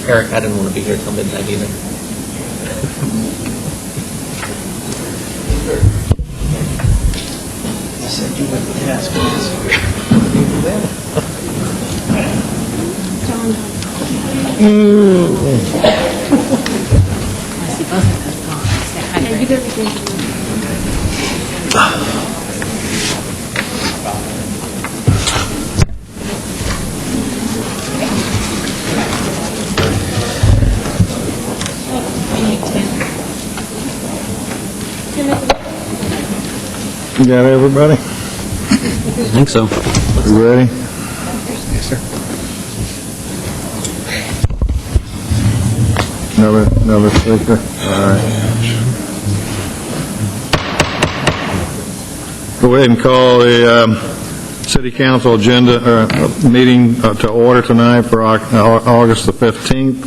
Eric, I didn't want to be here till midnight either. I said you wouldn't ask me this. You got everybody? I think so. You ready? Yes, sir. Another speaker? All right. Go ahead and call the City Council agenda meeting to order tonight for August the 15th.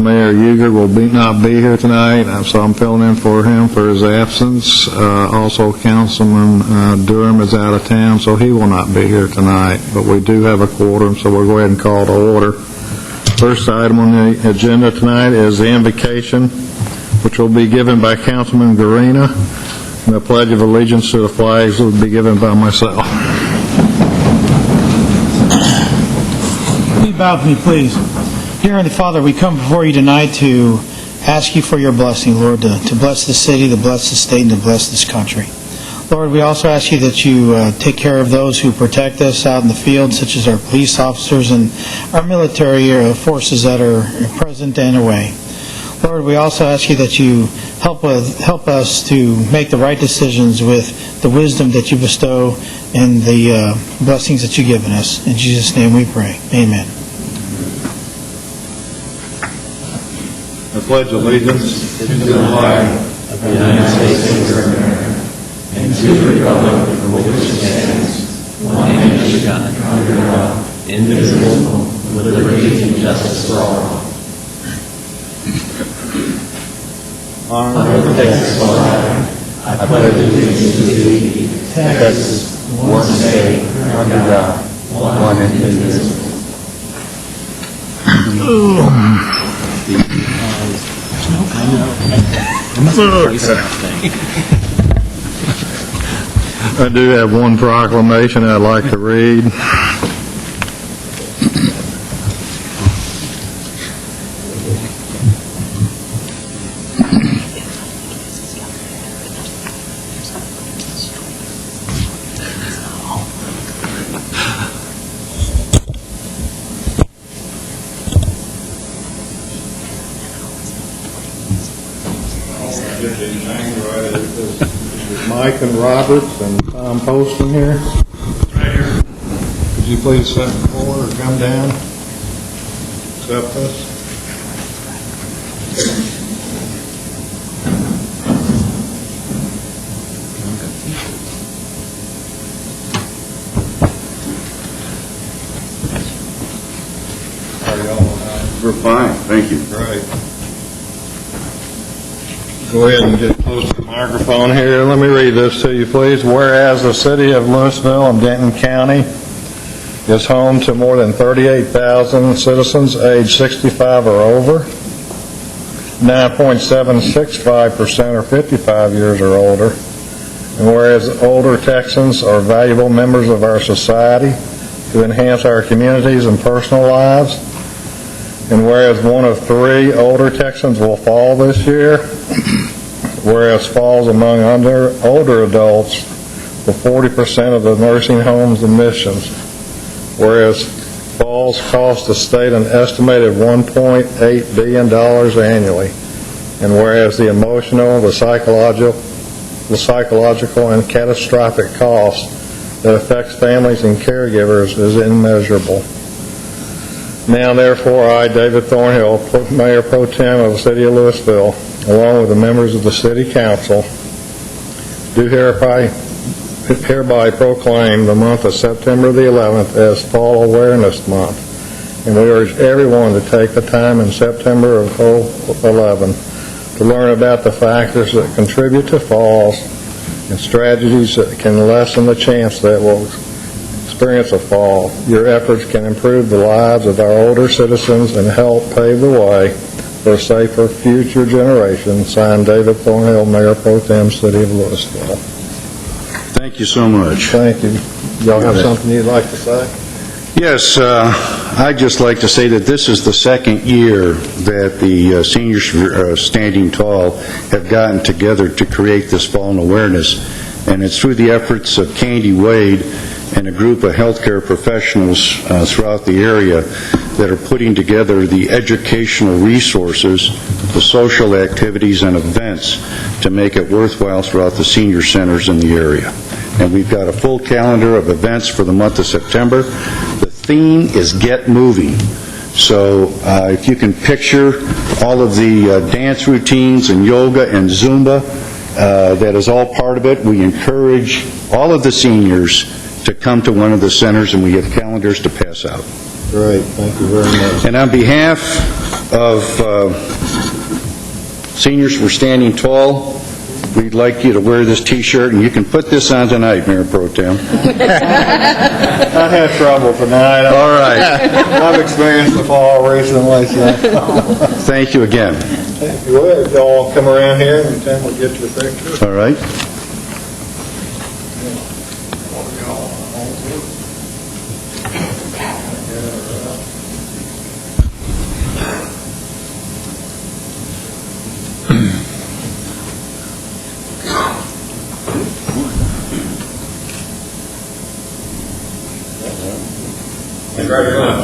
Mayor Uger will not be here tonight, so I'm filling in for him for his absence. Also, Councilman Durham is out of town, so he will not be here tonight. But we do have a quorum, so we'll go ahead and call to order. First item on the agenda tonight is the invocation, which will be given by Councilman Garina. And the Pledge of Allegiance to the flags will be given by myself. Will you bow with me, please? Dear Heavenly Father, we come before you tonight to ask you for your blessing, Lord, to bless the city, to bless the state, and to bless this country. Lord, we also ask you that you take care of those who protect us out in the field, such as our police officers and our military forces that are present and away. Lord, we also ask you that you help us to make the right decisions with the wisdom that you bestow and the blessings that you've given us. In Jesus' name we pray. Amen. I pledge allegiance To the flag of the United States of America and to the republic for which it stands, one nation under God, indivisible, with liberty and justice for all. honor Under the Texas flag, I pledge allegiance to thee, Texas, one state, under God, one indivisible. I do have one proclamation I'd like to read. Mike and Roberts and Tom Poston here. Right here. Could you please step forward or come down? Accept this. How are y'all? We're fine, thank you. Right. Go ahead and get close to the microphone here. Let me read this to you, please. Whereas the city of Louisville and Denton County is home to more than 38,000 citizens aged 65 or over, 9.765% are 55 years or older, and whereas older Texans are valuable members of our society to enhance our communities and personal lives, and whereas one of 3 older Texans will fall this year, whereas falls among older adults for 40% of the nursing homes admissions, whereas falls cost the state an estimated $1.8 billion annually, and whereas the emotional, the psychological, and catastrophic cost that affects families and caregivers is immeasurable. Now, therefore, I, David Thornhill, Mayor Pro Tem of the City of Louisville, along with the members of the City Council, do hereby proclaim the month of September the 11th as Fall Awareness Month. And we urge everyone to take the time in September of 2011 to learn about the factors that contribute to falls and strategies that can lessen the chance that we'll experience a fall. Your efforts can improve the lives of our older citizens and help pave the way for a safer future generation. Signed, David Thornhill, Mayor Pro Tem, City of Louisville. Thank you so much. Thank you. Y'all have something you'd like to say? Yes, I'd just like to say that this is the second year that the seniors Standing Tall have gotten together to create this fallen awareness, and it's through the efforts of Candy Wade and a group of healthcare professionals throughout the area that are putting together the educational resources, the social activities and events to make it worthwhile throughout the senior centers in the area. And we've got a full calendar of events for the month of September. The theme is Get Moving. So if you can picture all of the dance routines and yoga and Zumba, that is all part of it. We encourage all of the seniors to come to one of the centers, and we have calendars to pass out. Great, thank you very much. And on behalf of Seniors for Standing Tall, we'd like you to wear this T-shirt, and you can put this on tonight, Mayor Pro Tem. I had trouble tonight. All right. I've experienced the fall racing myself. Thank you again. Thank you. Well, if y'all come around here and then we'll get your picture. All right. Thank you very much.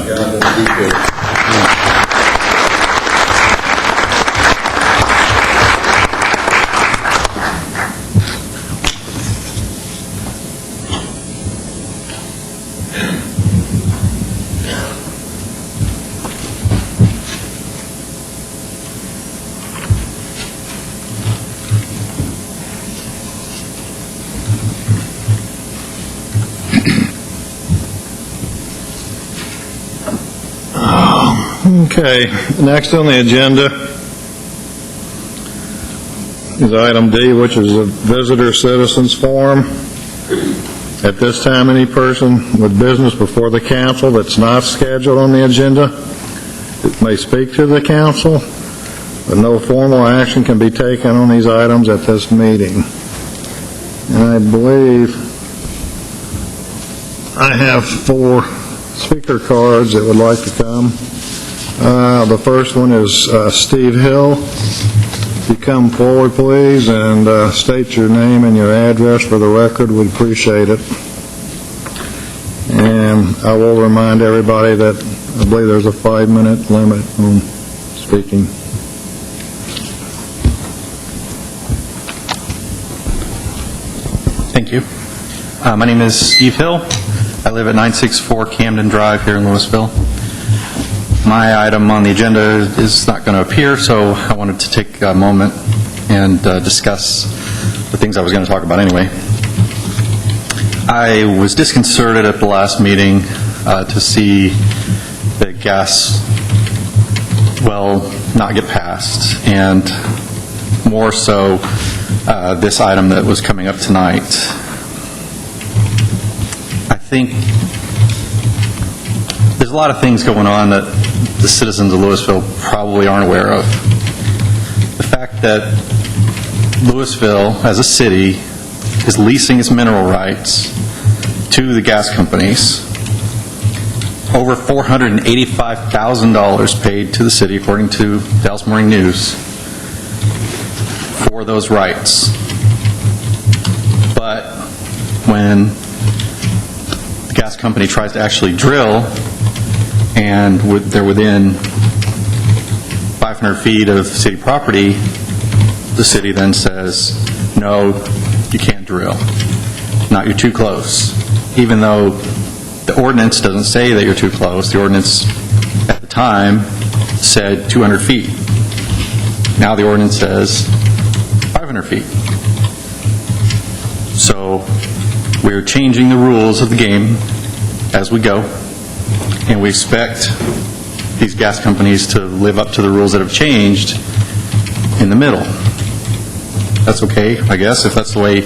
Okay, next on the agenda is item D, which is a visitor citizens forum. At this time, any person with business before the council that's not scheduled on the agenda may speak to the council, but no formal action can be taken on these items at this meeting. And I believe I have 4 speaker cards that would like to come. The first one is Steve Hill. If you come forward, please, and state your name and your address for the record, we'd appreciate it. And I will remind everybody that I believe there's a 5-minute limit on speaking. Thank you. My name is Steve Hill. I live at 964 Camden Drive here in Louisville. My item on the agenda is not going to appear, so I wanted to take a moment and discuss the things I was going to talk about anyway. I was disconcerted at the last meeting to see the gas well not get passed, and more so this item that was coming up tonight. I think there's a lot of things going on that the citizens of Louisville probably aren't aware of. The fact that Louisville, as a city, is leasing its mineral rights to the gas companies. Over $485,000 paid to the city, according to Dallas Morning News, for those rights. But when the gas company tries to actually drill, and they're within 500 feet of city property, the city then says, no, you can't drill. Not, you're too close. Even though the ordinance doesn't say that you're too close, the ordinance at the time said 200 feet. Now the ordinance says 500 feet. So we're changing the rules of the game as we go. And we expect these gas companies to live up to the rules that have changed in the middle. That's okay, I guess, if that's the way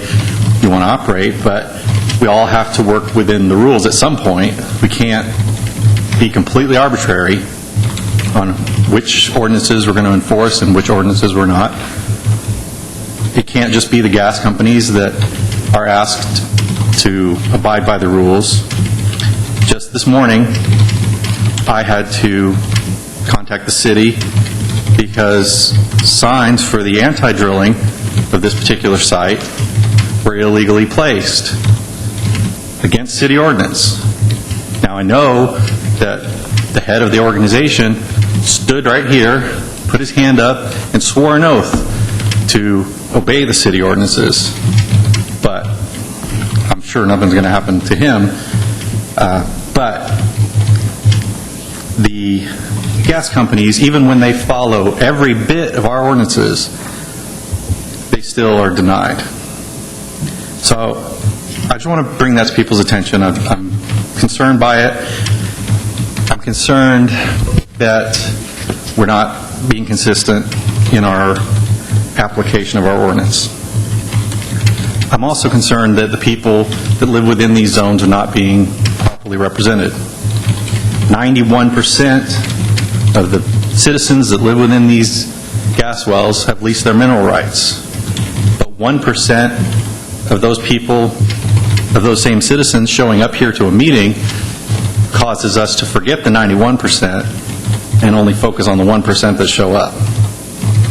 you want to operate, but we all have to work within the rules at some point. We can't be completely arbitrary on which ordinances we're going to enforce and which ordinances we're not. It can't just be the gas companies that are asked to abide by the rules. Just this morning, I had to contact the city because signs for the anti-drilling of this particular site were illegally placed against city ordinance. Now, I know that the head of the organization stood right here, put his hand up, and swore an oath to obey the city ordinances, but I'm sure nothing's going to happen to him. But the gas companies, even when they follow every bit of our ordinances, they still are denied. So I just want to bring that to people's attention. I'm concerned by it. I'm concerned that we're not being consistent in our application of our ordinance. I'm also concerned that the people that live within these zones are not being properly represented. 91% of the citizens that live within these gas wells have leased their mineral rights. But 1% of those people, of those same citizens showing up here to a meeting causes us to forget the 91% and only focus on the 1% that show up.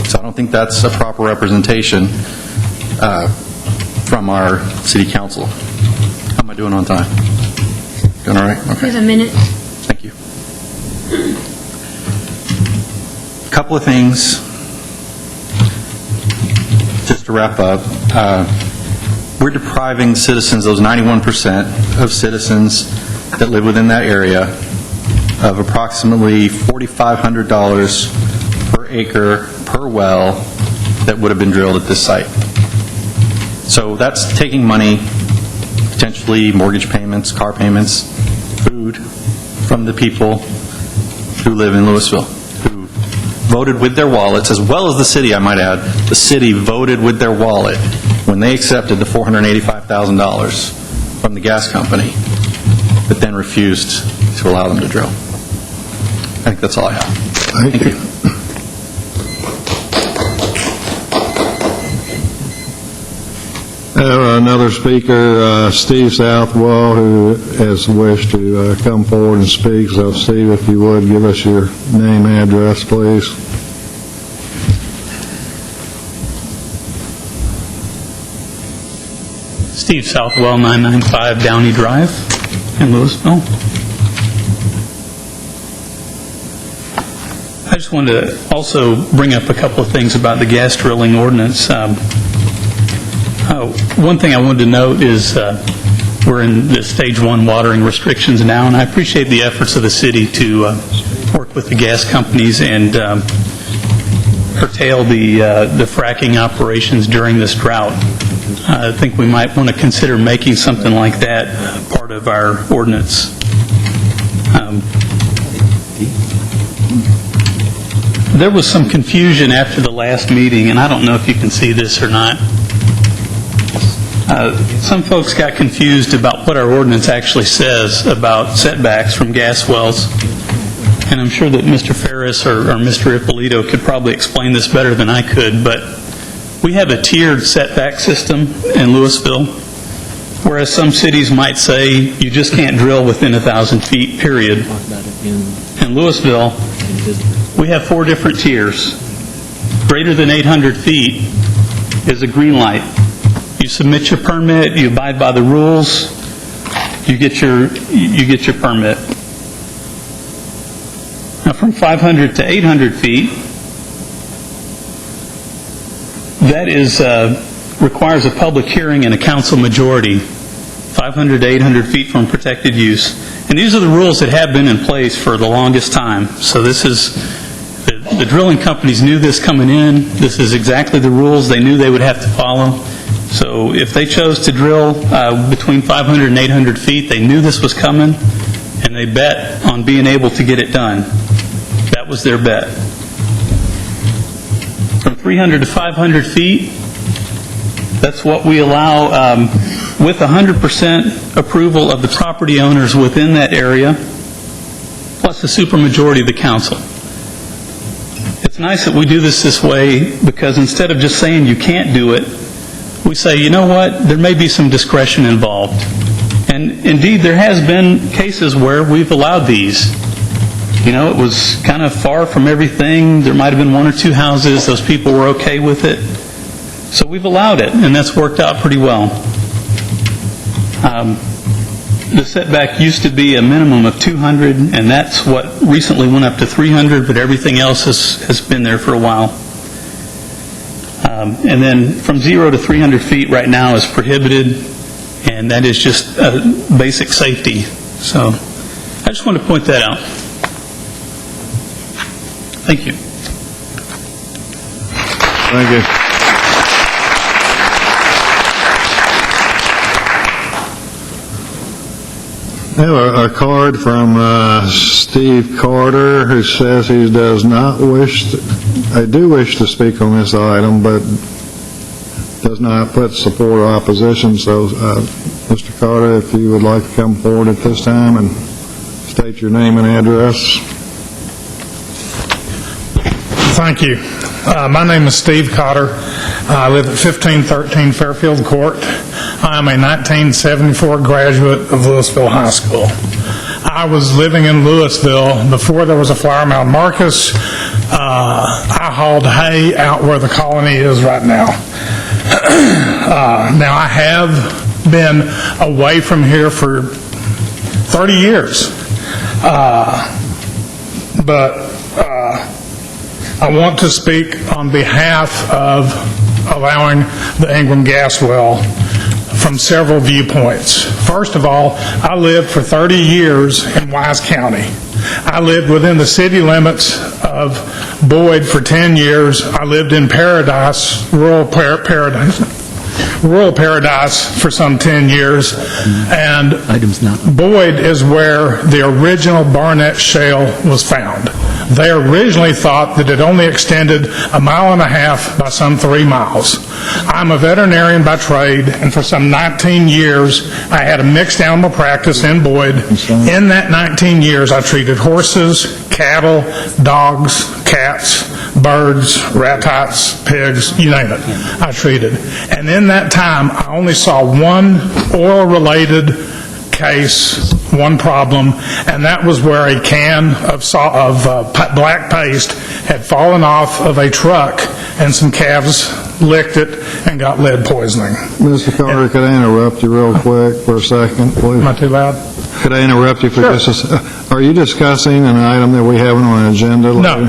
So I don't think that's a proper representation from our city council. How am I doing on time? Doing all right? Okay. We have a minute. Thank you. A couple of things, just to wrap up. We're depriving citizens, those 91% of citizens that live within that area, of approximately $4,500 per acre per well that would have been drilled at this site. So that's taking money, potentially mortgage payments, car payments, food, from the people who live in Louisville, who voted with their wallets, as well as the city, I might add. The city voted with their wallet when they accepted the $485,000 from the gas company, but then refused to allow them to drill. I think that's all I have. Thank you. Another speaker, Steve Southwell, who has wished to come forward and speak. So, Steve, if you would, give us your name and address, please. Steve Southwell, 995 Downey Drive in Louisville. I just wanted to also bring up a couple of things about the gas drilling ordinance. One thing I wanted to note is we're in the Stage 1 watering restrictions now, and I appreciate the efforts of the city to work with the gas companies and curtail the fracking operations during this drought. I think we might want to consider making something like that part of our ordinance. There was some confusion after the last meeting, and I don't know if you can see this or not. Some folks got confused about what our ordinance actually says about setbacks from gas wells, and I'm sure that Mr. Ferris or Mr. Ippolito could probably explain this better than I could, but we have a tiered setback system in Louisville, whereas some cities might say you just can't drill within 1,000 feet, period. In Louisville, we have 4 different tiers. Greater than 800 feet is a green light. You submit your permit, you abide by the rules, you get your permit. Now, from 500 to 800 feet, that requires a public hearing and a council majority. 500 to 800 feet from protected use. And these are the rules that have been in place for the longest time. So this is, the drilling companies knew this coming in. This is exactly the rules they knew they would have to follow. So if they chose to drill between 500 and 800 feet, they knew this was coming, and they bet on being able to get it done. That was their bet. From 300 to 500 feet, that's what we allow with 100% approval of the property owners within that area, plus the supermajority of the council. It's nice that we do this way because instead of just saying you can't do it, we say, you know what, there may be some discretion involved. And And indeed, there has been cases where we've allowed these. You know, it was kind of far from everything. There might have been one or two houses. Those people were okay with it. So we've allowed it, and that's worked out pretty well. The setback used to be a minimum of 200, and that's what recently went up to 300, but everything else has been there for a while. And then from 0 to 300 feet right now is prohibited, and that is just basic safety. So I just want to point that out. Thank you. Thank you. I have a card from Steve Carter, who says he does not wish, I do wish to speak on this item, but does not put support or opposition. So, Mr. Carter, if you would like to come forward at this time and state your name and address. Thank you. My name is Steve Cotter. I live at 1513 Fairfield Court. I am a 1974 graduate of Louisville High School. I was living in Louisville before there was a Flower Mound Marcus. I hauled hay out where the colony is right now. Now, I have been away from here for 30 years. But I want to speak on behalf of allowing the Ingram gas well from several viewpoints. First of all, I lived for 30 years in Wise County. I lived within the city limits of Boyd for 10 years. I lived in Paradise, rural Paradise for some 10 years. And Boyd is where the original Barnett Shale was found. They originally thought that it only extended 1.5 miles by some 3 miles. I'm a veterinarian by trade, and for some 19 years, I had a mixed animal practice in Boyd. In that 19 years, I treated horses, cattle, dogs, cats, birds, rat-tots, pigs, you name it, I treated. And in that time, I only saw one oil-related case, one problem, and that was where a can of black paste had fallen off of a truck, and some calves licked it and got lead poisoning. Mr. Carter, could I interrupt you real quick for a second, please? Am I too loud? Could I interrupt you for just a second? Are you discussing an item that we have on an agenda later? No.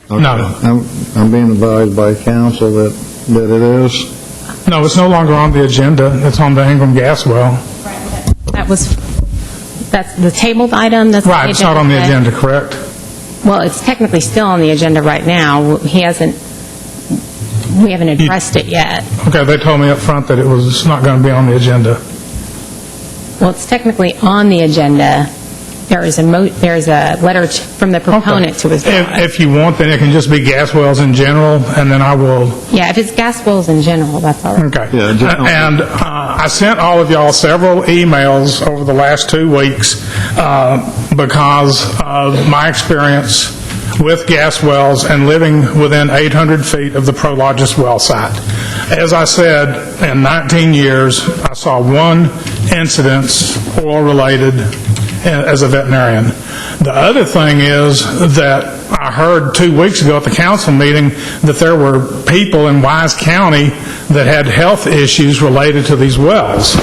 Okay. No. I'm being advised by counsel that it is. No, it's no longer on the agenda. It's on the Ingram gas well. That's the tabled item? That's Right, it's not on the agenda, correct? Well, it's technically still on the agenda right now. We haven't addressed it yet. Okay, they told me up front that it was not going to be on the agenda. Well, it's technically on the agenda. There is a letter from the proponent to withdraw. If you want, then it can just be gas wells in general, and then I will... Yeah, if it's gas wells in general, that's all right. Okay. Yeah, And I sent all of y'all several emails over the last 2 weeks because of my experience with gas wells and living within 800 feet of the Prologis well site. As I said, in 19 years, I saw one incident oil-related as a veterinarian. The other thing is that I heard 2 weeks ago at the council meeting that there were people in Wise County that had health issues related to these wells.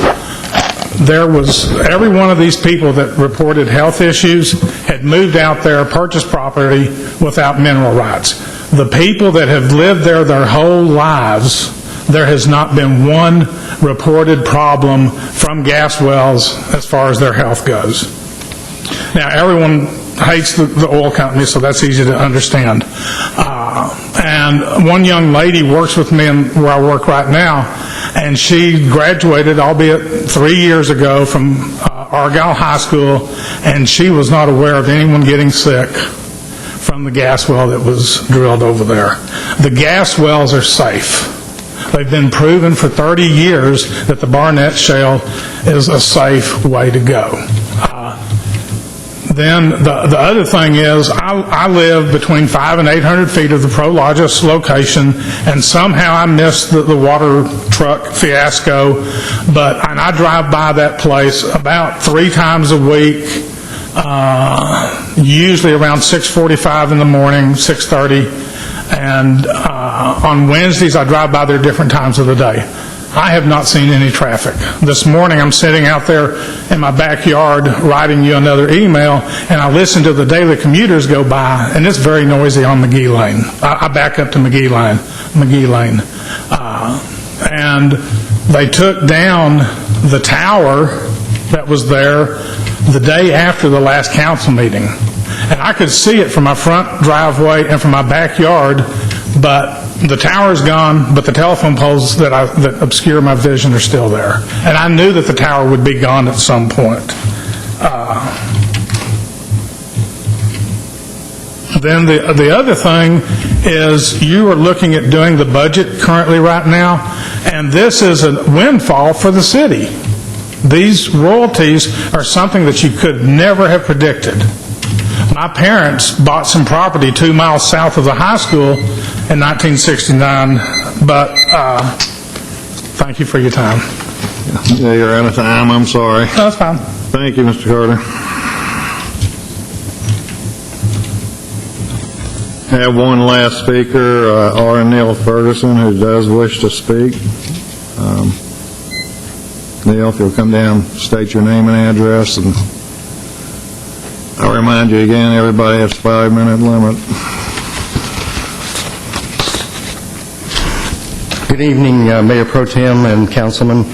Every one of these people that reported health issues had moved out there, purchased property without mineral rights. The people that have lived there their whole lives, there has not been one reported problem from gas wells as far as their health goes. Now, everyone hates the oil company, so that's easy to understand. And one young lady works with me where I work right now, and she graduated, albeit 3 years ago, from Argyle High School, and she was not aware of anyone getting sick from the gas well that was drilled over there. The gas wells are safe. They've been proven for 30 years that the Barnett Shale is a safe way to go. Then the other thing is, I live between 500 and 800 feet of the Prologis location, and somehow I missed the water truck fiasco, and I drive by that place about 3 times a week, usually around 6:45 in the morning, 6:30, and on Wednesdays I drive by there different times of the day. I have not seen any traffic. This morning I'm sitting out there in my backyard writing you another email, and I listen to the daily commuters go by, and it's very noisy on McGee Lane. I back up to McGee Lane. And they took down the tower that was there the day after the last council meeting. And I could see it from my front driveway and from my backyard, but the tower's gone, but the telephone poles that obscure my vision are still there. And I knew that the tower would be gone at some point. Then the other thing is, you are looking at doing the budget currently right now, and this is a windfall for the city. These royalties are something that you could never have predicted. My parents bought some property 2 miles south of the high school in 1969, but thank you for your time. Yeah, you're out of time, I'm sorry. That's fine. Thank you, Mr. Carter. I have one last speaker, R. Neil Ferguson, who does wish to speak. Neil, if you'll come down, state your name and address, and I'll remind you again, everybody has a 5-minute limit. Good evening, Mayor Pro Tem and Councilman,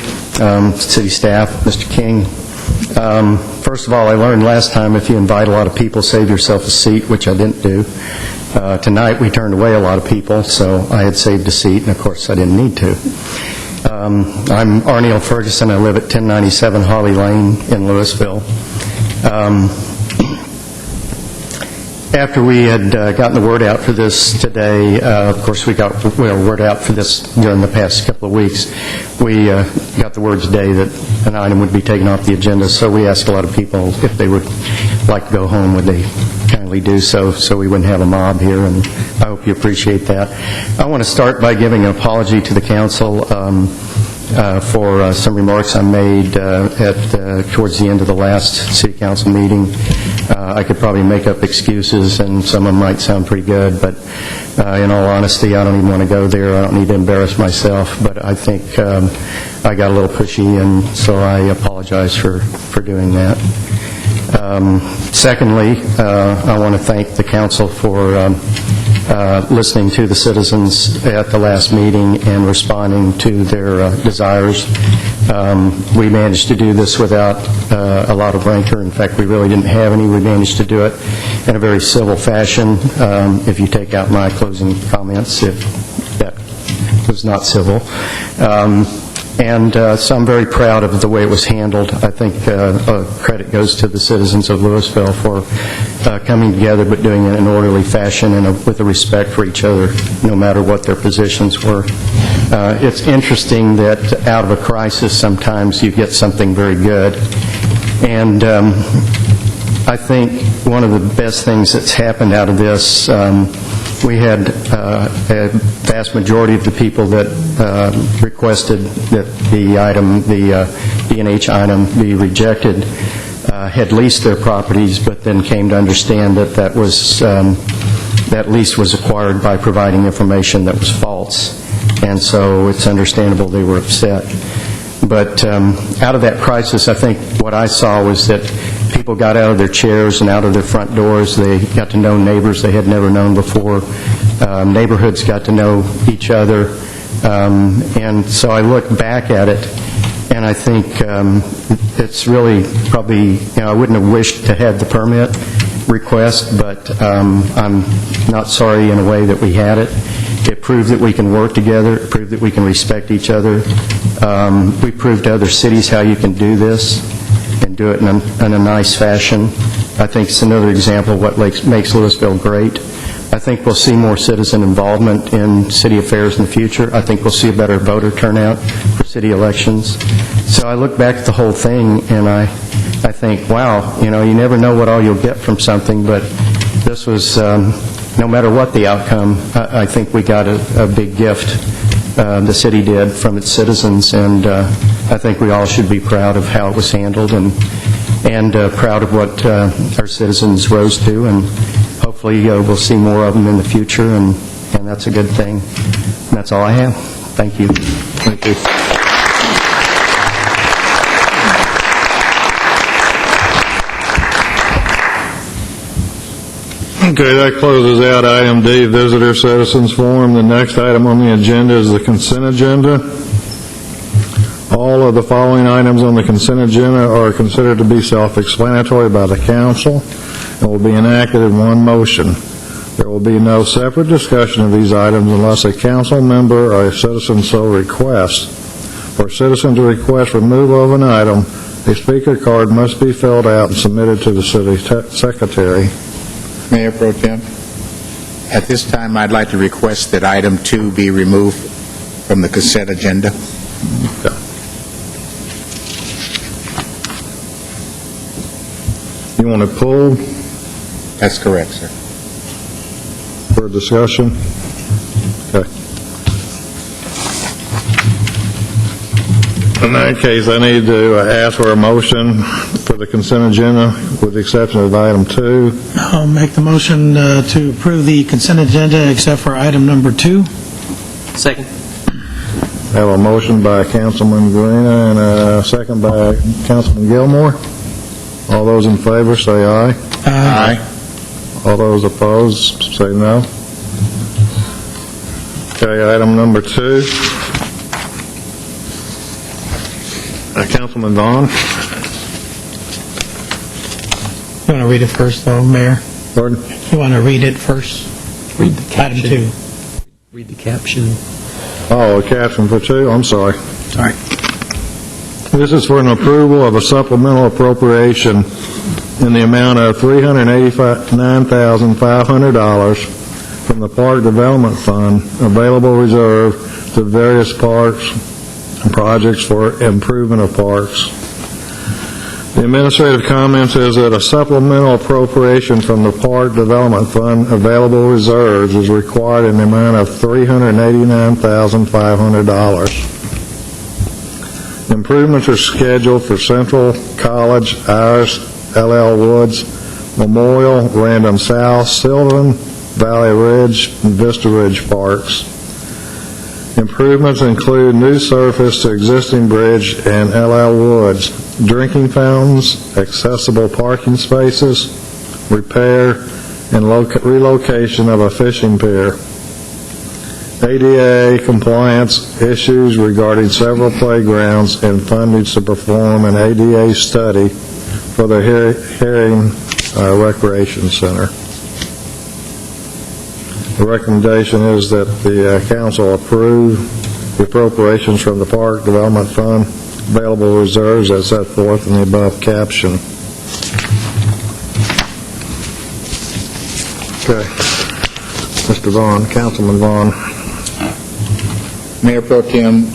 City staff, Mr. King. First of all, I learned last time if you invite a lot of people, save yourself a seat, which I didn't do. Tonight we turned away a lot of people, so I had saved a seat, and of course I didn't need to. I'm Arneal Ferguson. I live at 1097 Harley Lane in Louisville. After we had gotten the word out for this today, of course we got word out for this during the past couple of weeks, we got the word today that an item would be taken off the agenda, so we asked a lot of people if they would like to go home, would they kindly do so we wouldn't have a mob here, and I hope you appreciate that. I want to start by giving an apology to the council for some remarks I made towards the end of the last city council meeting. I could probably make up excuses, and some of them might sound pretty good, but in all honesty, I don't even want to go there. I don't need to embarrass myself, but I think I got a little pushy, and so I apologize for doing that. Secondly, I want to thank the council for listening to the citizens at the last meeting and responding to their desires. We managed to do this without a lot of rancor. In fact, we really didn't have any. We managed to do it in a very civil fashion, if you take out my closing comments, if that was not civil. So I'm very proud of the way it was handled. I think credit goes to the citizens of Louisville for coming together, but doing it in an orderly fashion and with a respect for each other, no matter what their positions were. It's interesting that out of a crisis, sometimes you get something very good. And I think one of the best things that's happened out of this, we had a vast majority of the people that requested that the item, the B&H item, be rejected, had leased their properties, but then came to understand that that lease was acquired by providing information that was false. And so it's understandable they were upset. But out of that crisis, I think what I saw was that people got out of their chairs and out of their front doors. They got to know neighbors they had never known before. Neighborhoods got to know each other. And so I look back at it, and I think it's really probably, I wouldn't have wished to have the permit request, but I'm not sorry in a way that we had it. It proved that we can work together. It proved that we can respect each other. We proved to other cities how you can do this and do it in a nice fashion. I think it's another example of what makes Louisville great. I think we'll see more citizen involvement in city affairs in the future. I think we'll see a better voter turnout for city elections. So I look back at the whole thing, and I I think, wow, you never know what all you'll get from something, but this was, no matter what the outcome, I think we got a big gift, the city did, from its citizens, and I think we all should be proud of how it was handled and proud of what our citizens rose to, and hopefully we'll see more of them in the future, and that's a good thing. And that's all I have. Thank you. Thank you. Okay, that closes out item D, Visitor Citizens Forum. The next item on the agenda is the consent agenda. All of the following items on the consent agenda are considered to be self-explanatory by the council and will be enacted in one motion. There will be no separate discussion of these items unless a council member or a citizen so requests. For a citizen to request removal of an item, a speaker card must be filled out and submitted to the city secretary. Mayor Pro Tem, at this time, I'd like to request that item 2 be removed from the consent agenda. You want to pull That's correct, sir. for discussion? Okay. In that case, I need to ask for a motion for the consent agenda with the exception of item 2. I'll make the motion to approve the consent agenda except for item number 2. Second. I have a motion by Councilman Guarina and a second by Councilman Gilmore. All those in favor say aye. Aye. All those opposed say no. Okay, item number 2. Councilman Vaughn. You want to read it first, though, Mayor? Pardon? You want to read it first? Read the Item caption. 2. Read the caption. Oh, a caption for 2? I'm sorry. All right. This is for an approval of a supplemental appropriation in the amount of $389,500 from the Park Development Fund, available reserve to various parks and projects for improvement of parks. The administrative comment says that a supplemental appropriation from the Park Development Fund available reserves is required in the amount of $389,500. Improvements are scheduled for Central College, Iris, L.L. Woods, Memorial, Random South, Sylvan, Valley Ridge, and Vista Ridge parks. Improvements include new surface to existing bridge and L.L. Woods, drinking fountains, accessible parking spaces, repair and relocation of a fishing pier. ADA compliance issues regarding several playgrounds and funding to perform an ADA study for the Herring Recreation Center. The recommendation is that the council approve the appropriations from the Park Development Fund, available reserves as set forth in the above caption. Okay. Mr. Vaughn, Councilman Vaughn. Mayor Pro Tem,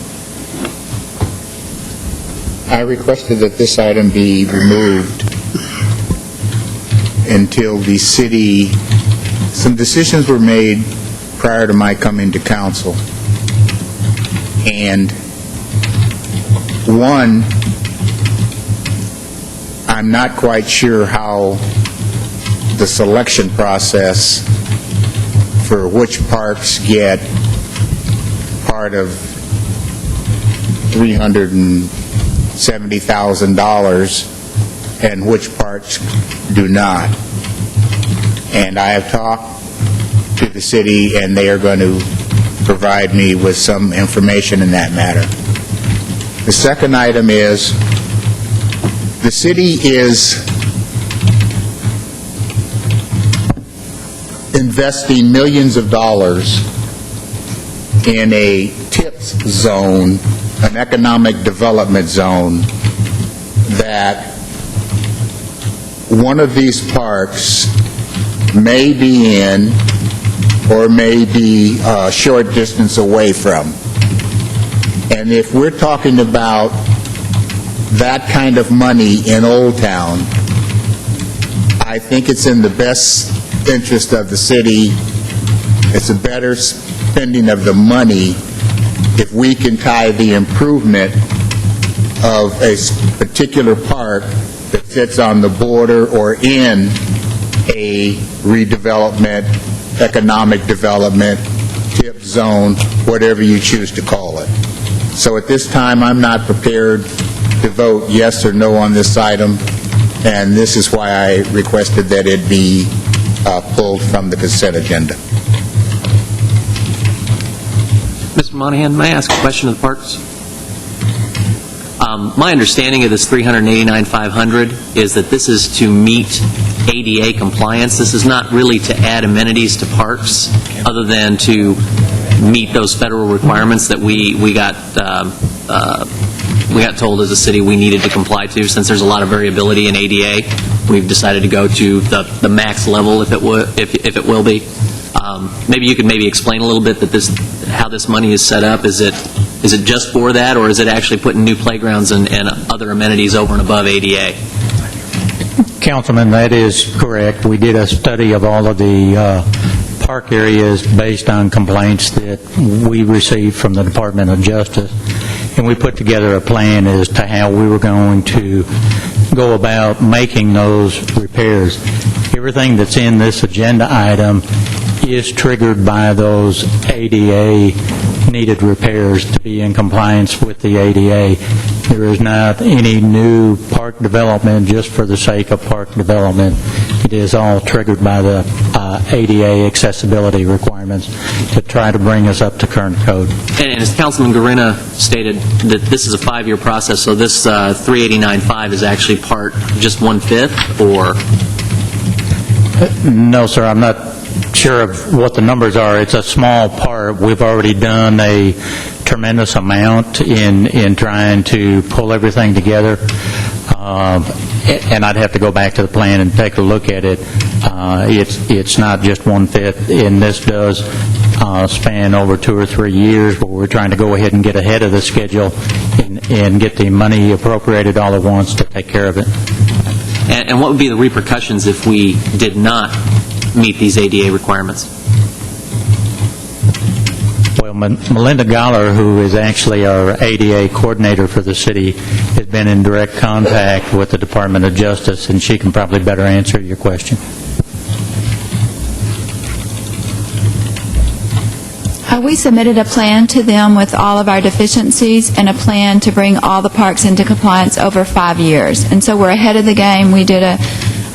I requested that this item be removed until the city, some decisions were made prior to my coming to council. And one, I'm not quite sure how the selection process for which parks get part of $370,000 and which parts do not. And I have talked to the city, and they are going to provide me with some information in that matter. The second item is, the city is investing millions of dollars in a TIPS zone, an economic development zone, that one of these parks may be in or may be a short distance away from. And if we're talking about that kind of money in Old Town, I think it's in the best interest of the city. It's a better spending of the money if we can tie the improvement of a particular park that sits on the border or in a redevelopment, economic development, tip zone, whatever you choose to call it. So at this time, I'm not prepared to vote yes or no on this item, and this is why I requested that it be pulled from the consent agenda. Mr. Monahan, may I ask a question of the parks? My understanding of this $389,500 is that this is to meet ADA compliance. This is not really to add amenities to parks, other than to meet those federal requirements that we got told as a city we needed to comply to. Since there's a lot of variability in ADA, we've decided to go to the max level, if it will be. Maybe you could explain a little bit how this money is set up. Is it just for that, or is it actually putting new playgrounds and other amenities over and above ADA? Councilman, that is correct. We did a study of all of the park areas based on complaints that we received from the Department of Justice, and we put together a plan as to how we were going to go about making those repairs. Everything that's in this agenda item is triggered by those ADA needed repairs to be in compliance with the ADA. There is not any new park development just for the sake of park development. It is all triggered by the ADA accessibility requirements to try to bring us up to current code. And as Councilman Guarina stated, that this is a 5-year process, so this $389,500 is actually just 1/5, or? No, sir, I'm not sure of what the numbers are. It's a small part. We've already done a tremendous amount in trying to pull everything together. And I'd have to go back to the plan and take a look at it. It's not just 1/5, and this does span over 2 or 3 years, but we're trying to go ahead and get ahead of the schedule and get the money appropriated all at once to take care of it. And what would be the repercussions if we did not meet these ADA requirements? Well, Melinda Galler, who is actually our ADA coordinator for the city, has been in direct contact with the Department of Justice, and she can probably better answer your question. We submitted a plan to them with all of our deficiencies and a plan to bring all the parks into compliance over 5 years. And so we're ahead of the game. We did a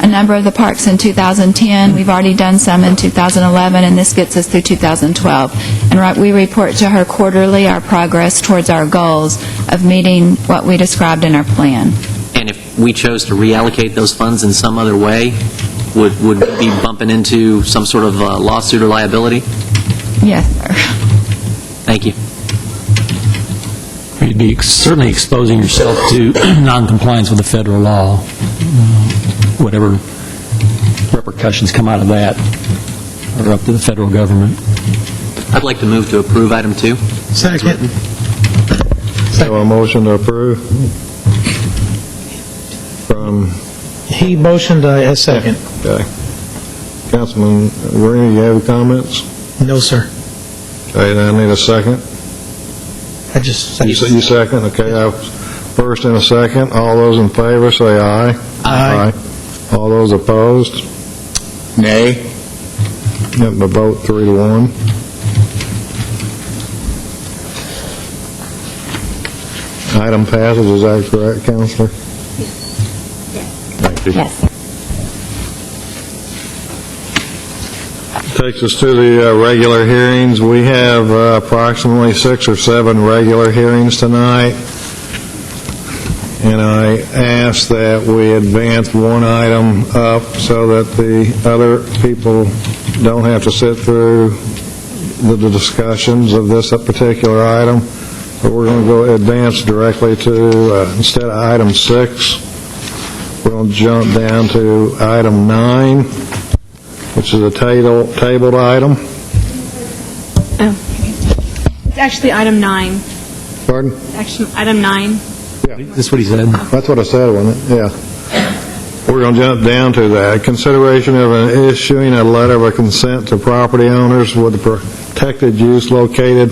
number of the parks in 2010. We've already done some in 2011, and this gets us through 2012. And we report to her quarterly our progress towards our goals of meeting what we described in our plan. And if we chose to reallocate those funds in some other way, would we be bumping into some sort of lawsuit or liability? Yes, sir. Thank you. You'd be certainly exposing yourself to noncompliance with the federal law. Whatever repercussions come out of that are up to the federal government. I'd like to move to approve item 2. Second. So a motion to approve from... He motioned a second. Okay. Councilman Guarina, you have comments? No, sir. Okay, then I need a second. I just You second? Okay, I have first and a second. All those in favor say aye. Aye. All those opposed? Nay. Getting the vote 3-1. Item passes, is that correct, Counselor? Thank you. Yes. Takes us to the regular hearings. We have approximately 6 or 7 regular hearings tonight, and I ask that we advance one item up so that the other people don't have to sit through the discussions of this particular item. But we're going to go advance directly to, instead of item 6, we're going to jump down to item 9, which is a tabled item. Oh. It's actually item 9. Pardon? Actually, item 9. Yeah, That's what he said. That's what I said, wasn't it? Yeah. We're going to jump down to that. Consideration of issuing a letter of consent to property owners with the protected use located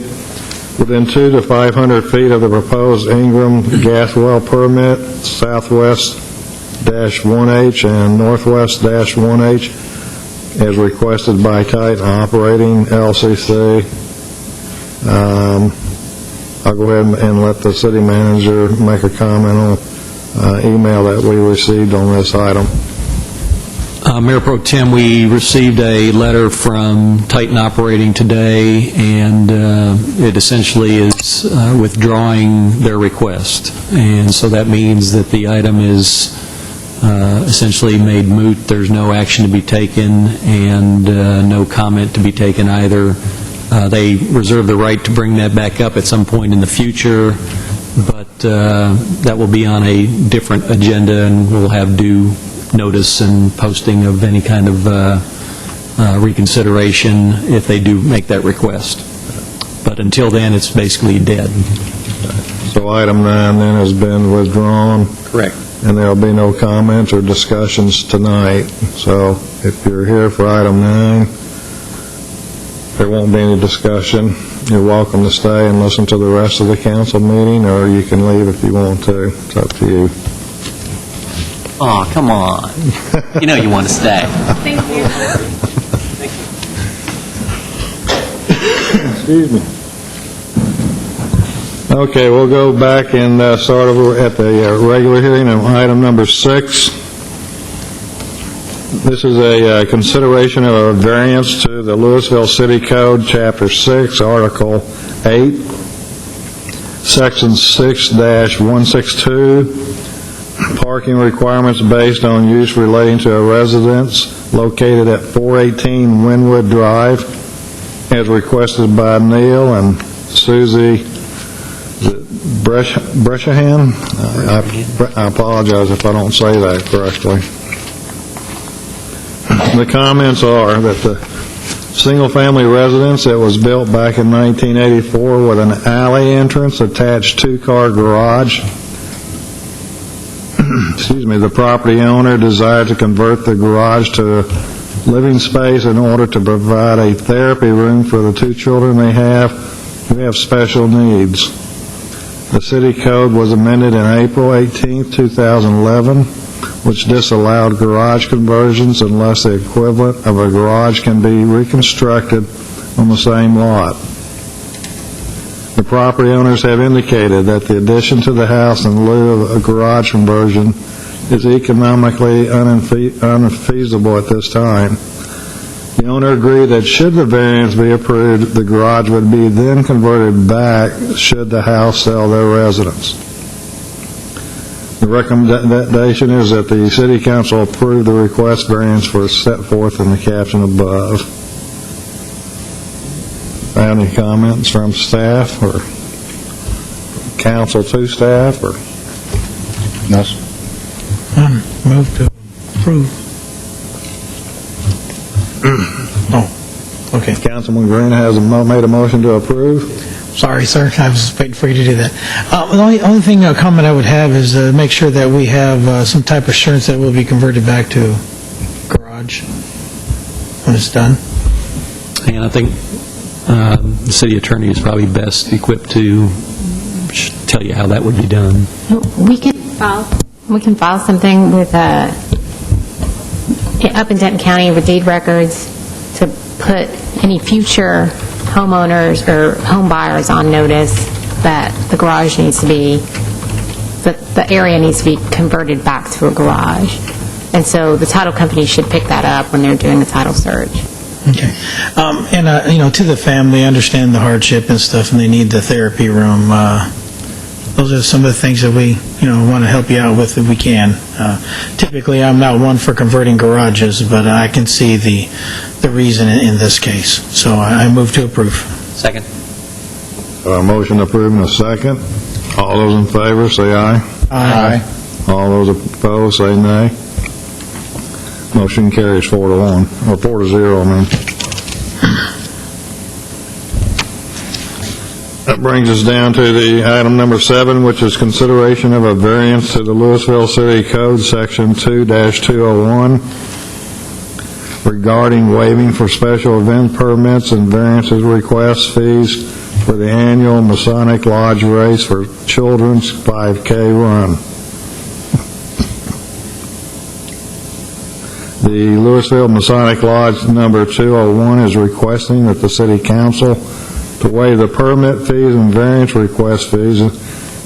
within 200 to 500 feet of the proposed Ingram gas well permit, southwest-1H and northwest-1H, as requested by Titan Operating LCC. I'll go ahead and let the city manager make a comment on email that we received on this item. Mayor Pro Tem, we received a letter from Titan Operating today, and it essentially is withdrawing their request. And so that means that the item is essentially made moot. There's no action to be taken and no comment to be taken either. They reserve the right to bring that back up at some point in the future, but that will be on a different agenda, and we'll have due notice and posting of any kind of reconsideration if they do make that request. But until then, it's basically dead. So item 9 then has been withdrawn. Correct. And there will be no comments or discussions tonight. So if you're here for item 9, there won't be any discussion. You're welcome to stay and listen to the rest of the council meeting, or you can leave if you want to. It's up to you. Oh, come on. You know you want to stay. Thank you. Excuse me. Okay, we'll go back and start over at the regular hearing on item number 6. This is a consideration of a variance to the Louisville City Code, Chapter 6, Article 8, Section 6-162, parking requirements based on use relating to a residence located at 418 Winwood Drive, as requested by Neil and Susie Breshahan. I apologize if I don't say that correctly. The comments are that the single-family residence that was built back in 1984 with an alley entrance, attached two-car garage. Excuse me, the property owner desired to convert the garage to living space in order to provide a therapy room for the two children they have who have special needs. The city code was amended in April 18, 2011, which disallowed garage conversions unless the equivalent of a garage can be reconstructed on the same lot. The property owners have indicated that the addition to the house in lieu of a garage conversion is economically unfeasible at this time. The owner agreed that should the variance be approved, the garage would be then converted back should the house sell their residence. The recommendation is that the City Council approve the request variance for set forth in the caption above. Any comments from staff or council to staff? Or No. Move to approve. Oh, okay. Councilman Green has made a motion to approve. Sorry, sir. I was waiting for you to do that. The only thing, comment I would have is make sure that we have some type of assurance that will be converted back to garage when it's done. And I think the city attorney is probably best equipped to tell you how that would be done. We can file something with up in Denton County with deed records to put any future homeowners or home buyers on notice that the garage needs to be, that the area needs to be converted back to a garage. And so the title company should pick that up when they're doing the title search. Okay. To the family, I understand the hardship and stuff, and they need the therapy room. Those are some of the things that we, want to help you out with if we can. Typically, I'm not one for converting garages, but I can see the reason in this case. So I move to approve. Second. Motion to approve in a second. All those in favor, say aye. Aye. All those opposed, say nay. Motion carries 4-1, or 4-0, I mean. That brings us down to the item number 7, which is consideration of a variance to the Louisville City Code, Section 2-201, regarding waiving for special event permits and variances request fees for the annual Masonic Lodge race for children's 5K run. The Louisville Masonic Lodge number 201 is requesting that the City Council to waive the permit fees and variance request fees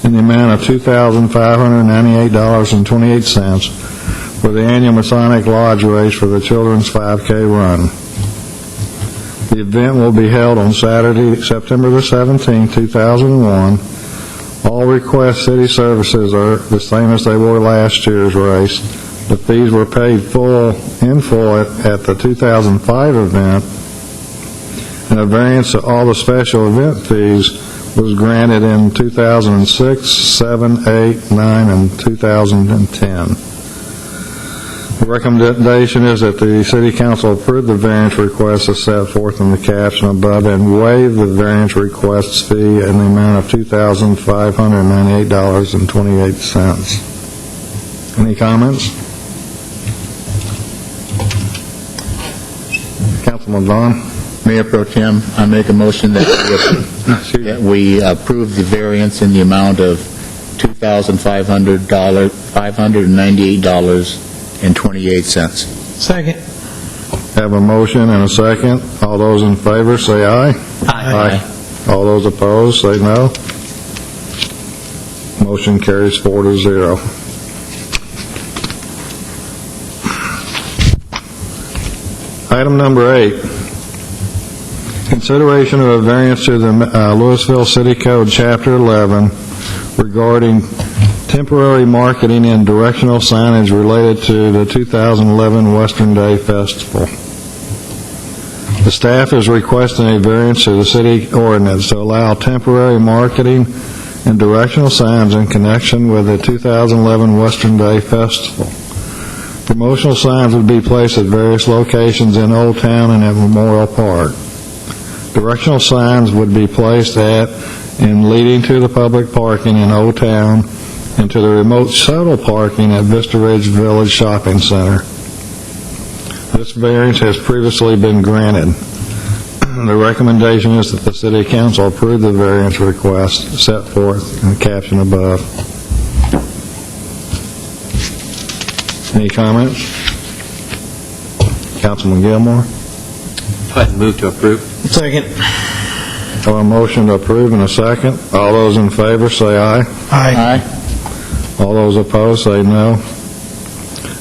in the amount of $2,598.28 for the annual Masonic Lodge race for the children's 5K run. The event will be held on Saturday, September the 17th, 2001. All request city services are the same as they were last year's race. The fees were paid in full at the 2005 event, and a variance to all the special event fees was granted in 2006, 7, 8, 9, and 2010. The recommendation is that the City Council approve the variance request as set forth in the caption above and waive the variance request's fee in the amount of $2,598.28. Any comments? Councilman Vaughn? Mayor Pro Tem, I make a motion that we approve the variance in the amount of $2,598.28. Second. Have a motion and a second. All those in favor say aye. Aye. All those opposed say no. Motion carries 4-0. Item number 8, consideration of a variance to the Louisville City Code, Chapter 11, regarding temporary marketing and directional signage related to the 2011 Western Day Festival. The staff is requesting a variance to the city ordinance to allow temporary marketing and directional signs in connection with the 2011 Western Day Festival. Promotional signs would be placed at various locations in Old Town and at Memorial Park. Directional signs would be placed at and leading to the public parking in Old Town and to the remote shuttle parking at Vista Ridge Village Shopping Center. This variance has previously been granted. The recommendation is that the City Council approve the variance request set forth in the caption above. Any comments? Councilman Gilmore? Go ahead and move to approve. Second. Have a motion to approve in a second. All those in favor say aye. Aye. All those opposed say no.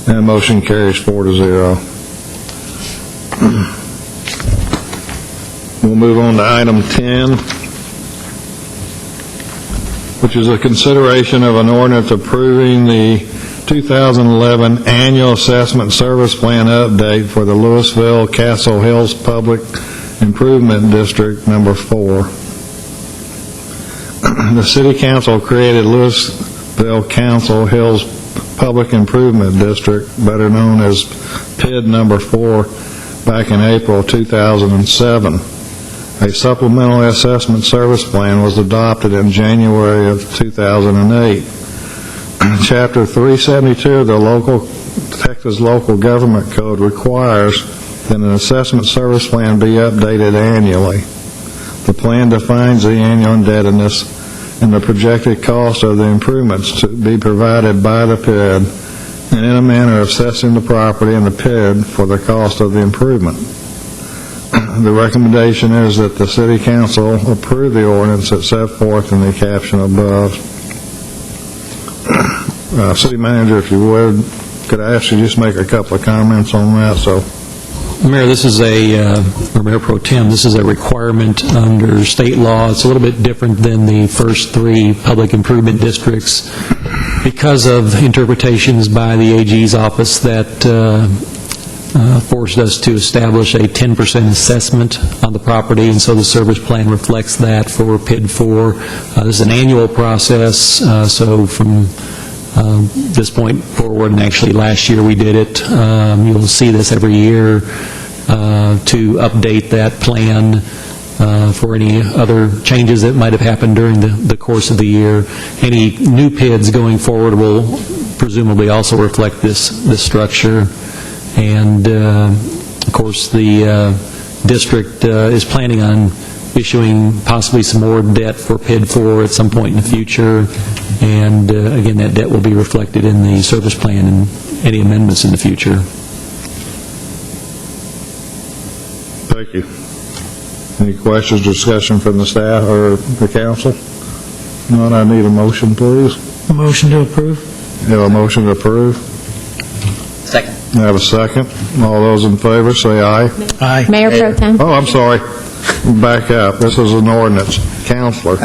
And motion carries 4-0. We'll move on to item 10, which is a consideration of an ordinance approving the 2011 Annual Assessment Service Plan Update for the Louisville Castle Hills Public Improvement District Number 4. The City Council created Louisville Castle Hills Public Improvement District, better known as PID Number 4, back in April 2007. A supplemental assessment service plan was adopted in January of 2008. Chapter 372 of the Texas Local Government Code requires that an assessment service plan be updated annually. The plan defines the annual indebtedness and the projected cost of the improvements to be provided by the PID, and in a manner of assessing the property in the PID for the cost of the improvement. The recommendation is that the City Council approve the ordinance that's set forth in the caption above. City Manager, if you would, could I ask you just make a couple of comments on that? Mayor, this is or Mayor Pro Tem, this is a requirement under state law. It's a little bit different than the first 3 public improvement districts because of interpretations by the AG's office that forced us to establish a 10% assessment on the property, and so the service plan reflects that for PID 4. This is an annual process, so from this point forward, and actually last year we did it, you'll see this every year to update that plan for any other changes that might have happened during the course of the year. Any new PIDs going forward will presumably also reflect this structure. And, of course, the district is planning on issuing possibly some more debt for PID 4 at some point in the future. And, again, that debt will be reflected in the service plan and any amendments in the future. Thank you. Any questions, discussion from the staff or the council? None, I need a motion, please. Motion to approve? Have a motion to approve? Second. I have a second. All those in favor, say aye. Aye. Mayor Pro Tem. Oh, I'm sorry. Back up. This is an ordinance. Counselor.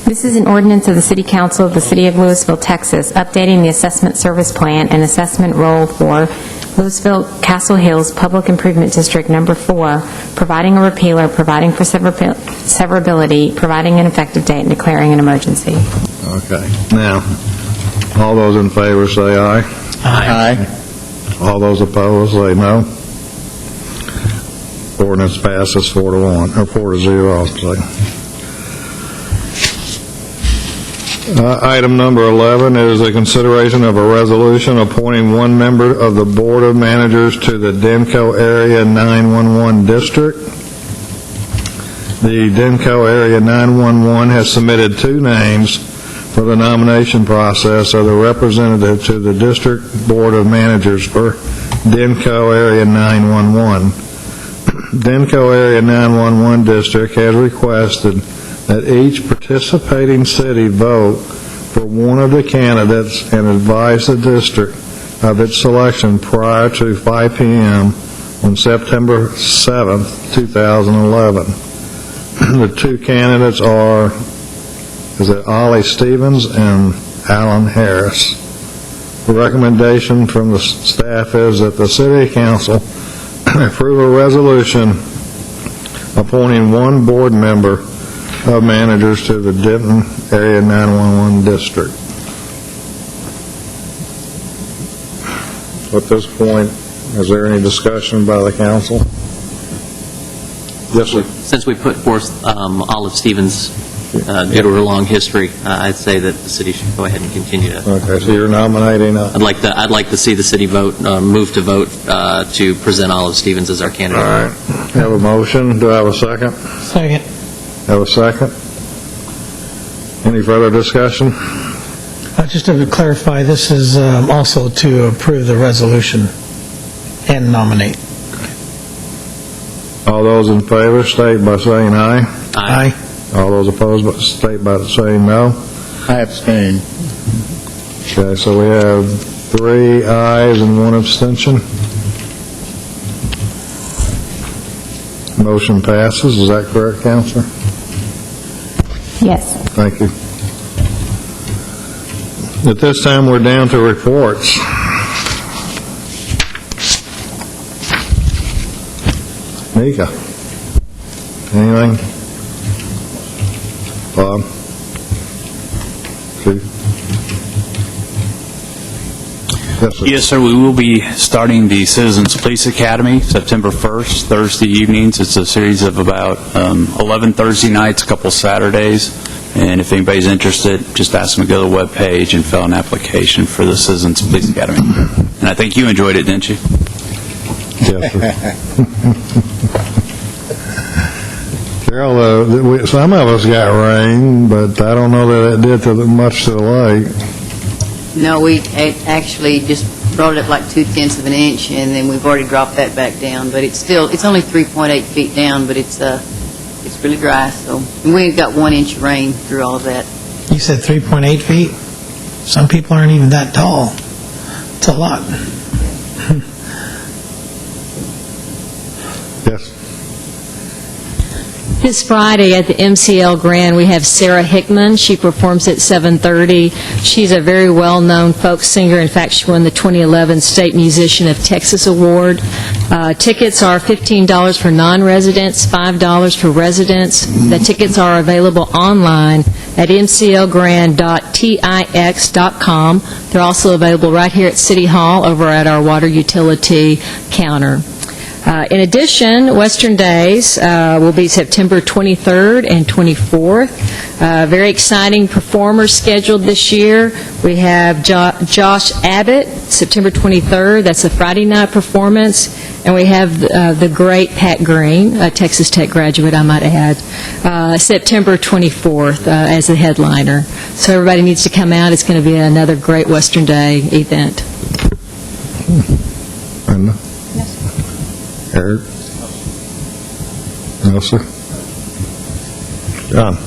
This is an ordinance of the City Council of the City of Louisville, Texas, updating the assessment service plan and assessment roll for Louisville Castle Hills Public Improvement District Number 4, providing a repealer, providing for severability, providing an effective date, and declaring an emergency. Okay. Now, all those in favor say aye. Aye. All those opposed say no. Ordinance passes 4-1, or 4-0, I'll say. Item number 11 is a consideration of a resolution appointing one member of the Board of Managers to the Denko Area 911 District. The Denko Area 911 has submitted 2 names for the nomination process of the representative to the District Board of Managers for Denko Area 911. Denko Area 911 District has requested that each participating city vote for one of the candidates and advise the district of its selection prior to 5 p.m. on September 7th, 2011. The 2 candidates are Ollie Stevens and Alan Harris. The recommendation from the staff is that the City Council approve a resolution appointing one board member of managers to the Denton Area 911 District. At this point, is there any discussion by the council? Yes, sir. Since we put forth Olive Stevens due to her long history, I'd say that the city should go ahead and continue to. Okay, so you're nominating. I'd like to see the city move to vote to present Olive Stevens as our candidate. All right. Have a motion. Do I have a second? Second. Have a second? Any further discussion? Just to clarify, this is also to approve the resolution and nominate. All those in favor state by saying aye. Aye. All those opposed state by saying no. I abstain. Okay, so we have 3 ayes and 1 abstention. Motion passes. Is that correct, Counselor? Yes. Thank you. At this time, we're down to reports. Mika, anything? Bob? Chief? Yes, sir. We will be starting the Citizens Police Academy September 1st, Thursday evenings. It's a series of about 11 Thursday nights, a couple Saturdays. And if anybody's interested, just ask them to go to the web page and fill out an application for the Citizens Police Academy. And I think you enjoyed it, didn't you? Yes, sir. Carol, some of us got rain, but I don't know that it did much to the lake. No, we actually just brought it up like 0.2 of an inch, and then we've already dropped that back down. But it's only 3.8 feet down, but it's really dry. So and we got 1 inch of rain through all of that. You said 3.8 feet? Some people aren't even that tall. It's a lot. Yes. This Friday at the MCL Grand, we have Sarah Hickman. She performs at 7:30. She's a very well-known folk singer. In fact, she won the 2011 State Musician of Texas Award. Tickets are $15 for non-residents, $5 for residents. The tickets are available online at mclgrand.tix.com. They're also available right here at City Hall over at our water utility counter. In addition, Western Days will be September 23rd and 24th. Very exciting performers scheduled this year. We have Josh Abbott, September 23rd. That's a Friday night performance. And we have the great Pat Green, a Texas Tech graduate, I might add, September 24th as the headliner. So everybody needs to come out. It's going to be another great Western Day event. Brenda? Eric? No, sir. John?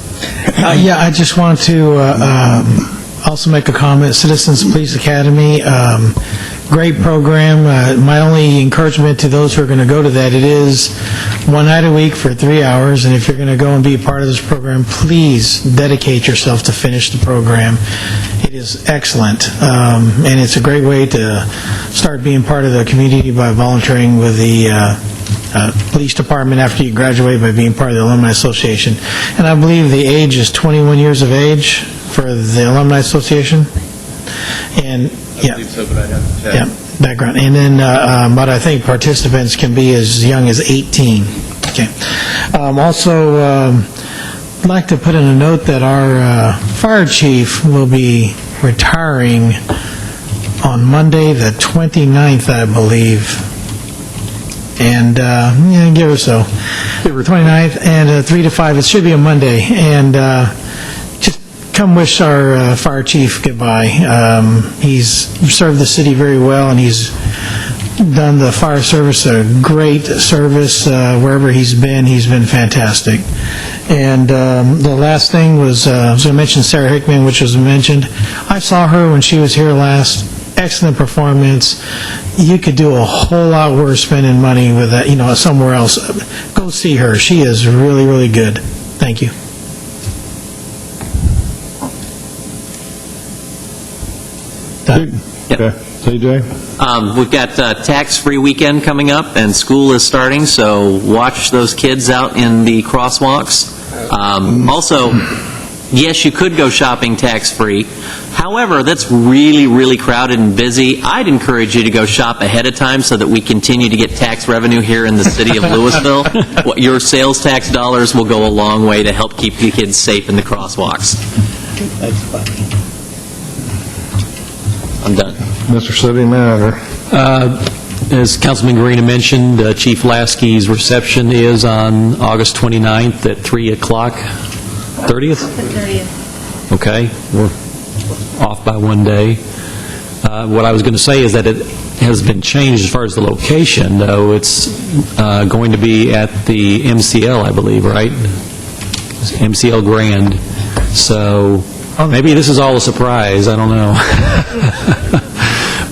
Yeah, I just want to also make a comment. Citizens Police Academy, great program. My only encouragement to those who are going to go to that, it is one night a week for 3 hours, and if you're going to go and be a part of this program, please dedicate yourself to finish the program. It is excellent, and it's a great way to start being part of the community by volunteering with the police department after you graduate by being part of the Alumni Association. And I believe the age is 21 years of age for the Alumni Association. And yeah, yeah, background. And then, but I think participants can be as young as 18. Okay. Also, I'd like to put in a note that our fire chief will be retiring on Monday, the 29th, I believe. And yeah, give or so. 29th and 3 to 5. It should be a Monday. And just come wish our fire chief goodbye. He's served the city very well, and he's done the fire service a great service. Wherever he's been fantastic. And the last thing was, I was going to mention Sarah Hickman, which was mentioned. I saw her when she was here last. Excellent performance. You could do a whole lot worse spending money with that, somewhere else. Go see her. She is really, really good. Thank you. Okay. CJ? We've got tax-free weekend coming up, and school is starting, so watch those kids out in the crosswalks. Also, yes, you could go shopping tax-free. However, that's really, really crowded and busy. I'd encourage you to go shop ahead of time so that we continue to get tax revenue here in the city of Louisville. Your sales tax dollars will go a long way to help keep you kids safe in the crosswalks. That's funny. I'm done. Mr. City Manager. As Councilman Garina mentioned, Chief Lasky's reception is on August 29th at 3 o'clock. 30th? The 30th. Okay, we're off by one day. What I was going to say is that it has been changed as far as the location, though. It's going to be at the MCL, I believe, right? MCL Grand. So maybe this is all a surprise. I don't know.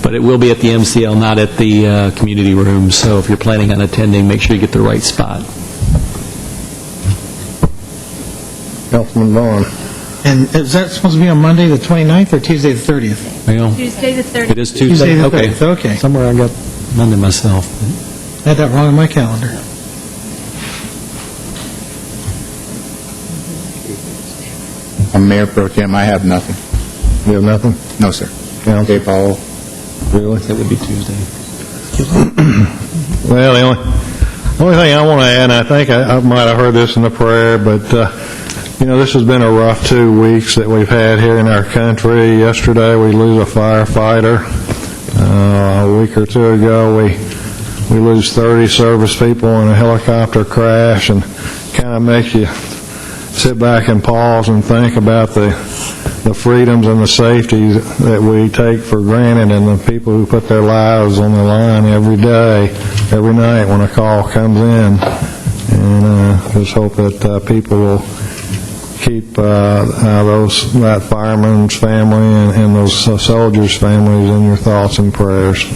But it will be at the MCL, not at the community room. So if you're planning on attending, make sure you get the right spot. Councilman Vaughn. And is that supposed to be on Monday, the 29th, or Tuesday, the 30th? Well, Tuesday the 30th. it is Tuesday Tuesday? the Okay. 30th, okay. Somewhere I got Monday myself. I had that wrong on my calendar. Mayor Pro Tem, I have nothing. You have nothing? No, sir. Council? Okay, Paul. Really? That would be Tuesday. Well, the only thing I want to add, and I think I might have heard this in the prayer, but, this has been a rough 2 weeks that we've had here in our country. Yesterday, we lose a firefighter. A week or two ago, we lose 30 service people in a helicopter crash, and kind of makes you sit back and pause and think about the freedoms and the safety that we take for granted, and the people who put their lives on the line every day, every night when a call comes in. And just hope that people will keep that fireman's family and those soldiers' families in your thoughts and prayers.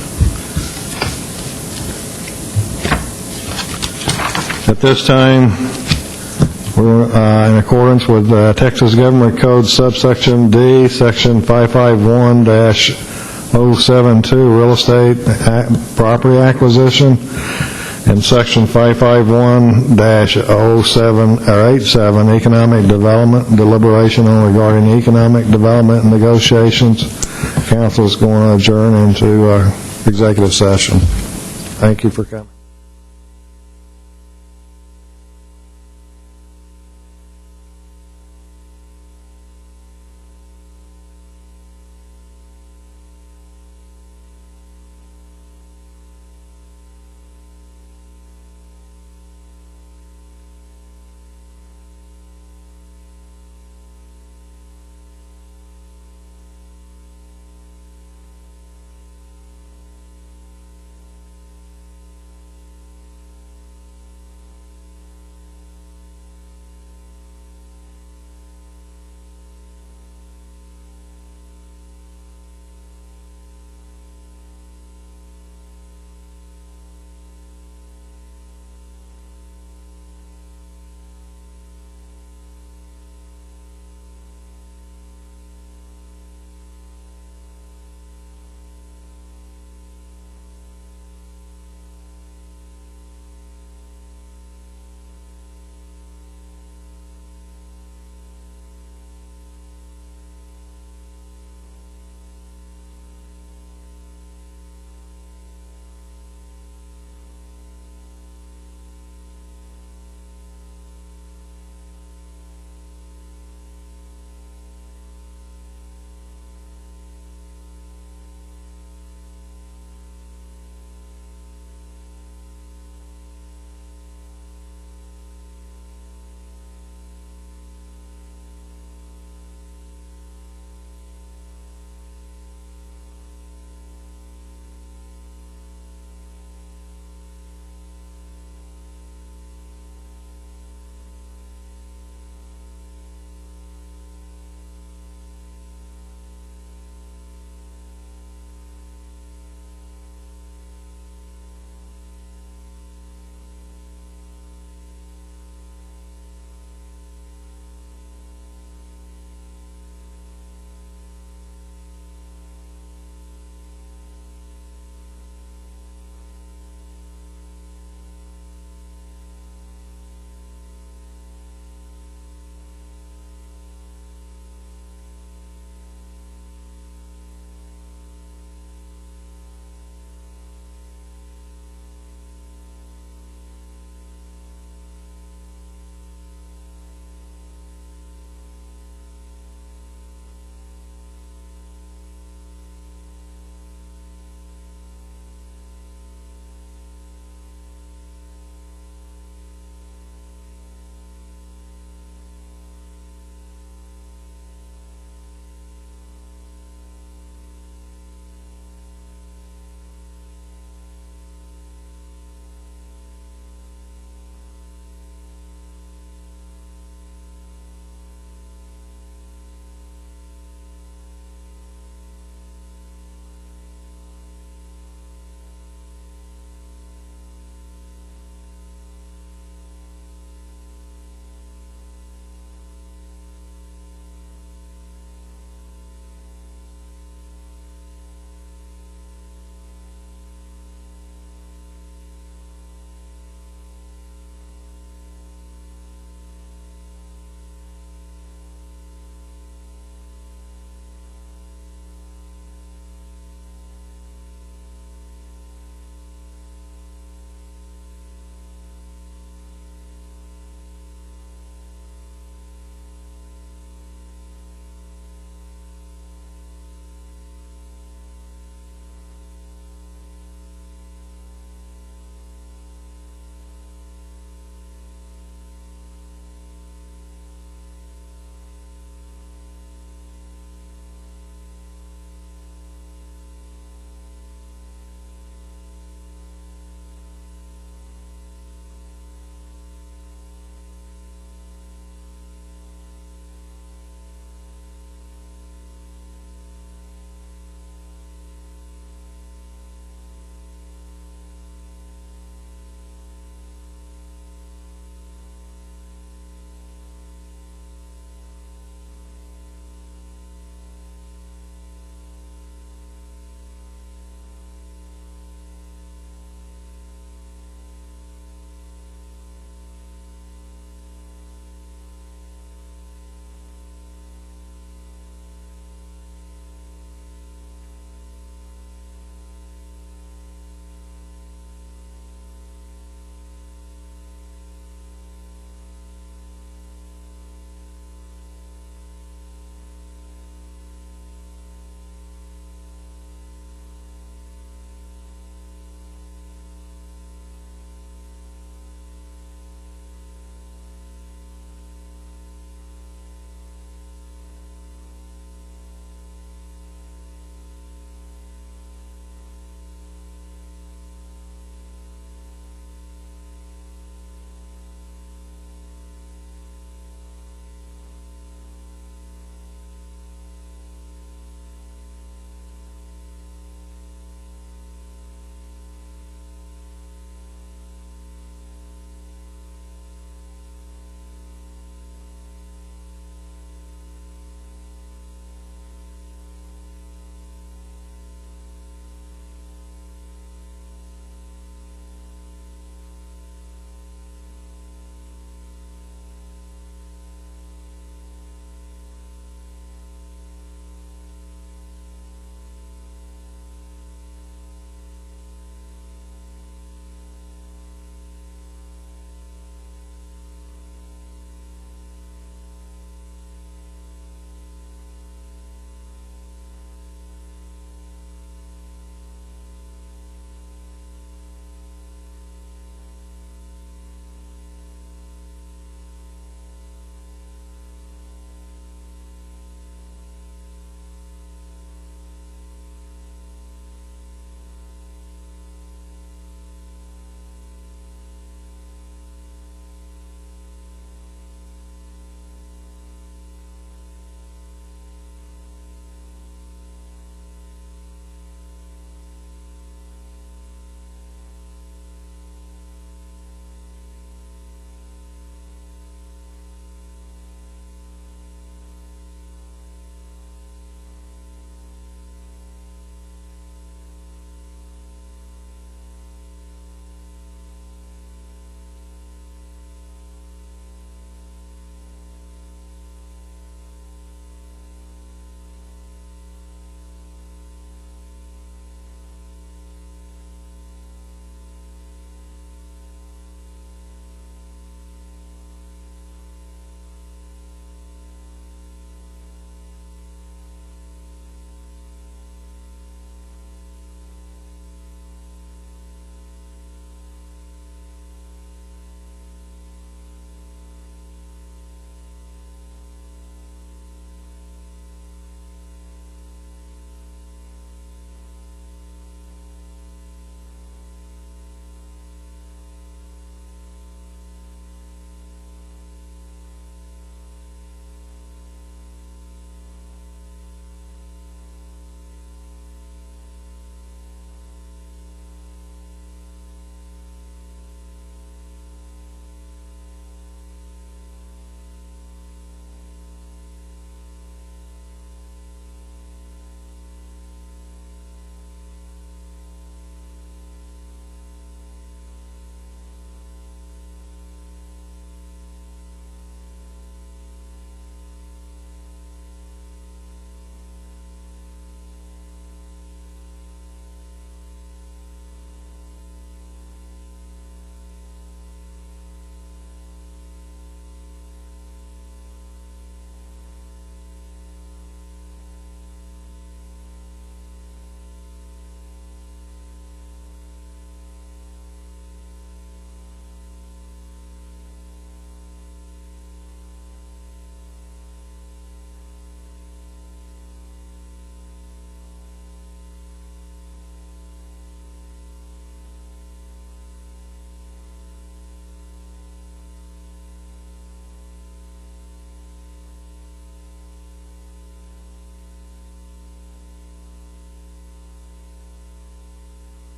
At this time, we're in accordance with Texas Government Code subsection D, section 551-072, real estate property acquisition, and section 551-87, economic development, deliberation on regarding economic development and negotiations. Council is going to adjourn into executive session. Thank you for coming.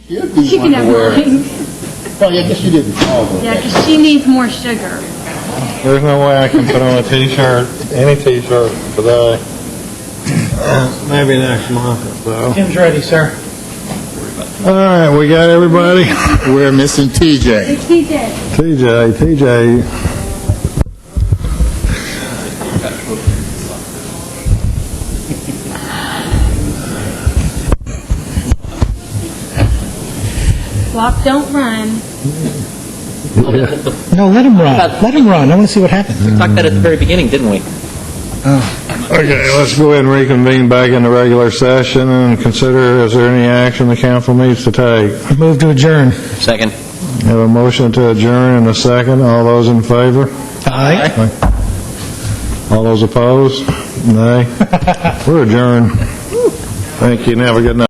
She can have mine. Well, yeah, I guess you didn't call them. Yeah, because she needs more sugar. There's no way I can put on a T-shirt, any T-shirt today. Maybe next month or so. Tim's ready, sir. All right, we got everybody? We're missing TJ. TJ. Flock, don't run. No, let him run. Let him run. I want to see what happens. We talked about it at the very beginning, didn't we? Okay, let's go ahead and reconvene back in the regular session and consider, is there any action the council needs to take? Move to adjourn. Second. We have a motion to adjourn and a second. All those in favor? Aye. All those opposed? Nay. We're adjourned. Thank you, and have a good night.